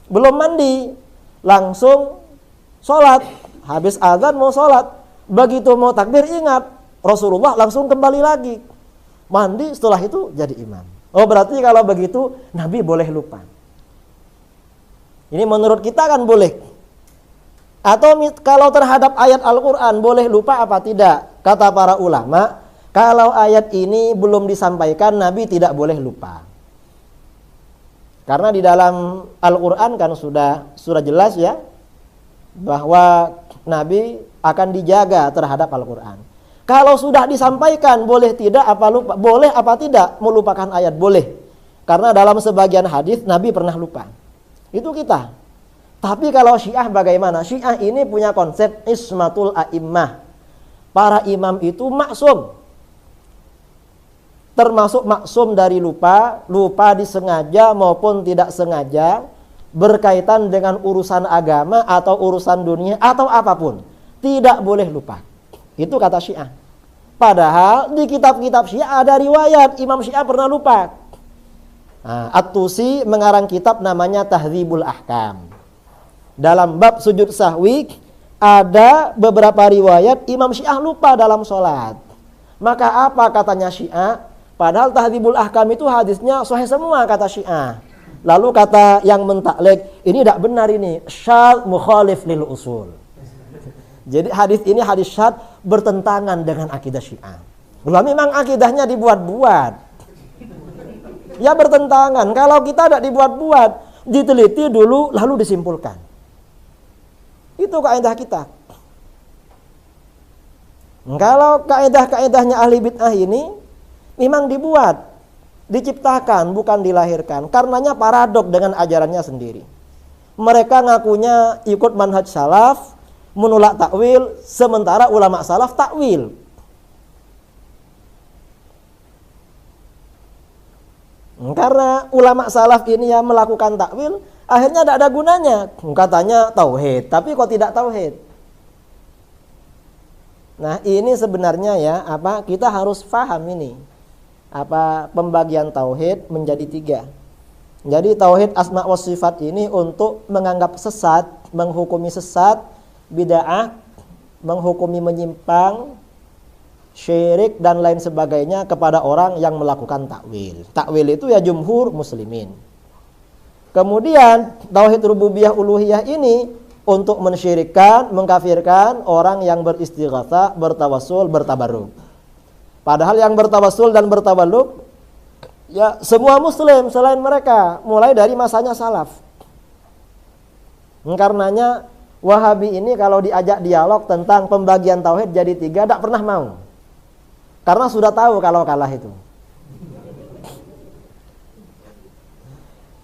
belum mandi, langsung sholat. Habis azan mau sholat, begitu mau takbir ingat, Rasulullah langsung kembali lagi. Mandi, setelah itu jadi imam. Oh, berarti kalau begitu Nabi boleh lupa. Ini menurut kita kan boleh. Atau kalau terhadap ayat Al-Quran boleh lupa apa tidak? Kata para ulama, kalau ayat ini belum disampaikan, Nabi tidak boleh lupa. Karena di dalam Al-Quran kan sudah jelas ya, bahwa Nabi akan dijaga terhadap Al-Quran. Kalau sudah disampaikan, boleh tidak apa lupa? Boleh apa tidak melupakan ayat? Boleh. Karena dalam sebagian hadis Nabi pernah lupa. Itu kita. Tapi kalau Syiah bagaimana? Syiah ini punya konsep ismatul a'immah. Para imam itu maksum. Termasuk maksum dari lupa disengaja maupun tidak sengaja, berkaitan dengan urusan agama atau urusan dunia atau apapun. Tidak boleh lupa. Itu kata Syiah. Padahal di kitab-kitab Syiah ada riwayat Imam Syiah pernah lupa. At-Tusi mengarang kitab namanya Tahdzibul Ahkam. Dalam bab sujud sahwi ada beberapa riwayat Imam Syiah lupa dalam sholat. Maka apa katanya Syiah? Padahal Tahdzibul Ahkam itu hadisnya sahih semua kata Syiah. Lalu kata yang mentaklek, ini tidak benar ini, syadz mukhalif lil usul. Jadi hadis ini hadis syadz bertentangan dengan akidah Syiah. Memang akidahnya dibuat-buat. Ya bertentangan. Kalau kita tidak dibuat-buat, diteliti dulu lalu disimpulkan. Itu kaidah kita. Kalau kaidah-kaidahnya ahli bid'ah ini memang dibuat, diciptakan, bukan dilahirkan. Karenanya paradok dengan ajarannya sendiri. Mereka ngakunya ikut manhaj salaf, menolak takwil, sementara ulama salaf takwil. Karena ulama salaf ini yang melakukan takwil, akhirnya tidak ada gunanya. Katanya tauhid, tapi kok tidak tauhid. Nah, ini sebenarnya ya, kita harus paham ini. Pembagian tauhid menjadi 3. Jadi tauhid asma wa sifat ini untuk menganggap sesat, menghukumi sesat, bid'ah, menghukumi menyimpang, syirik dan lain sebagainya kepada orang yang melakukan takwil. Takwil itu ya jumhur muslimin. Kemudian tauhid rububiyah uluhiyah ini untuk mensyirikkan, mengkafirkan orang yang beristighatsah, bertawassul, bertabarruk. Padahal yang bertawassul dan bertabarruk ya semua muslim selain mereka, mulai dari masanya salaf. Karenanya Wahabi ini kalau diajak dialog tentang pembagian tauhid jadi 3 tidak pernah mau. Karena sudah tahu kalau kalah itu.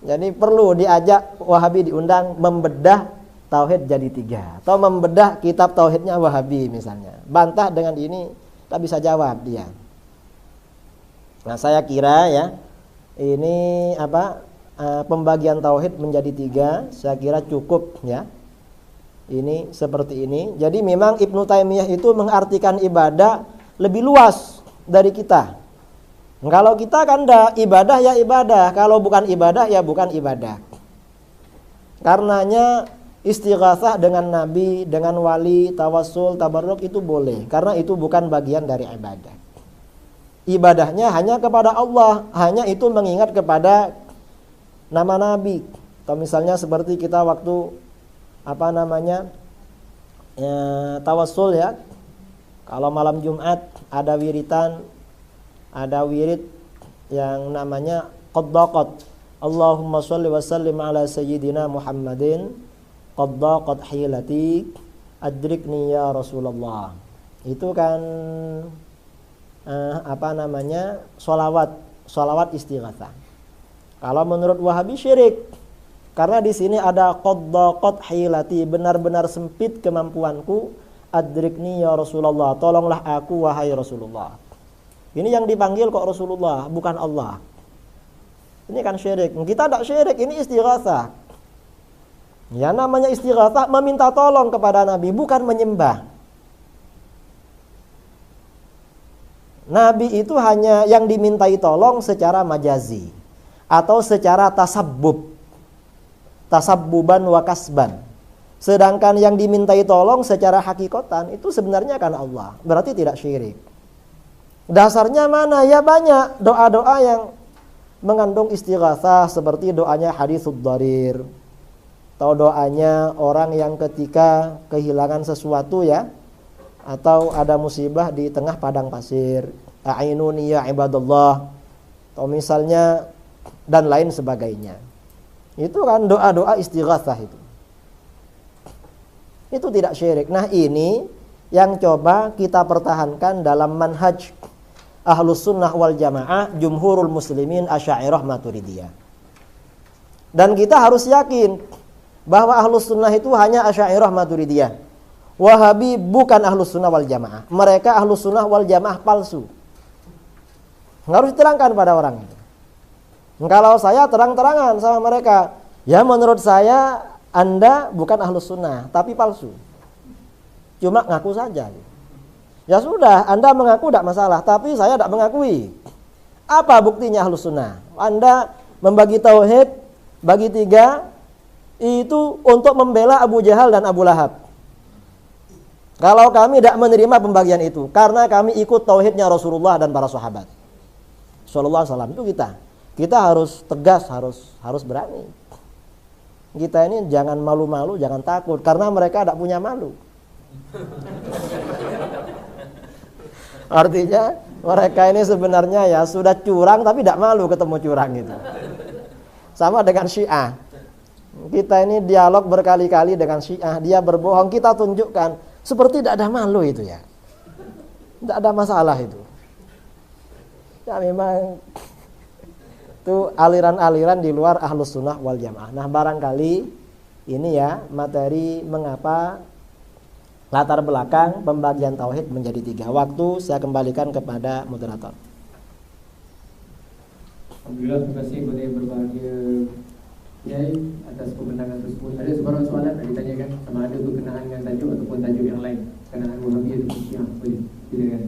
Jadi perlu diajak Wahabi diundang membedah tauhid jadi 3 atau membedah kitab tauhidnya Wahabi misalnya. Bantah dengan ini tak bisa jawab dia. Nah, saya kira ya ini pembagian tauhid menjadi 3 saya kira cukup ya. Ini seperti ini. Jadi memang Ibnu Taimiyah itu mengartikan ibadah lebih luas dari kita. Kalau kita kan ibadah ya ibadah, kalau bukan ibadah ya bukan ibadah. Karenanya istighatsah dengan nabi, dengan wali, tawassul, tabarruk itu boleh, karena itu bukan bagian dari ibadah. Ibadahnya hanya kepada Allah, hanya itu mengingat kepada nama nabi. Atau misalnya seperti kita waktu tawassul ya. Kalau malam Jumat ada wiritan, ada wirid yang namanya qaddaqat. Allahumma shalli wa sallim ala sayyidina Muhammadin qaddaqat hilati adrikni ya Rasulullah. Itu kan sholawat istighatsah. Kalau menurut Wahabi syirik. Karena di sini ada qaddaqat hilati, benar-benar sempit kemampuanku, adrikni ya Rasulullah, tolonglah aku wahai Rasulullah. Ini yang dipanggil kok Rasulullah, bukan Allah. Ini kan syirik. Kita tidak syirik, ini istighatsah. Ya namanya istighatsah meminta tolong kepada Nabi, bukan menyembah. Nabi itu hanya yang dimintai tolong secara majazi atau secara tasabbub. tasabbuban wa kasban. Sedangkan yang dimintai tolong secara hakikatan itu sebenarnya karena Allah. Berarti tidak syirik. Dasarnya mana? Ya banyak doa-doa yang mengandung istighatsah seperti doanya haditsud dharir. Atau doanya orang yang ketika kehilangan sesuatu ya, atau ada musibah di tengah padang pasir. A'inuni ya ibadallah. Atau misalnya dan lain sebagainya. Itu kan doa-doa istighatsah itu. Itu tidak syirik. Nah ini yang coba kita pertahankan dalam manhaj Ahlus Sunnah wal Jamaah, Jumhurul Muslimin, Asy'ariyah, Maturidiyah. Dan kita harus yakin bahwa Ahlus Sunnah itu hanya Asy'ariyah, Maturidiyah. Wahabi bukan Ahlus Sunnah wal Jamaah. Mereka Ahlus Sunnah wal Jamaah palsu. Harus diterangkan pada orang itu. Kalau saya terang-terangan sama mereka, ya menurut saya Anda bukan Ahlus Sunnah, tapi palsu. Cuma ngaku saja. Ya sudah, Anda mengaku tidak masalah, tapi saya tidak mengakui. Apa buktinya Ahlus Sunnah? Anda membagi tauhid, bagi 3, itu untuk membela Abu Jahal dan Abu Lahab. Kalau kami tidak menerima pembagian itu, karena kami ikut tauhidnya Rasulullah dan para sahabat Sallallahu Alaihi Wasallam, itu kita harus tegas, harus berani. Kita ini jangan malu-malu, jangan takut, karena mereka tidak punya malu. Artinya mereka ini sebenarnya ya sudah curang tapi tidak malu ketemu curang gitu. Sama dengan Syiah. Kita ini dialog berkali-kali dengan Syiah, dia berbohong, kita tunjukkan seperti tidak ada malu itu ya. Tidak ada masalah itu. Ya memang itu aliran-aliran di luar Ahlus Sunnah wal Jamaah. Nah barangkali ini ya materi mengapa latar belakang pembagian tauhid menjadi 3. Waktu saya kembalikan kepada moderator. Alhamdulillah, terima kasih kepada yang berbahagia Yai atas pembentangan tersebut. Ada sebarang soalan yang ditanyakan sama ada berkenaan dengan tajuk ataupun tajuk yang lain. Kenaan Wahabi ataupun Syiah. Boleh, silakan.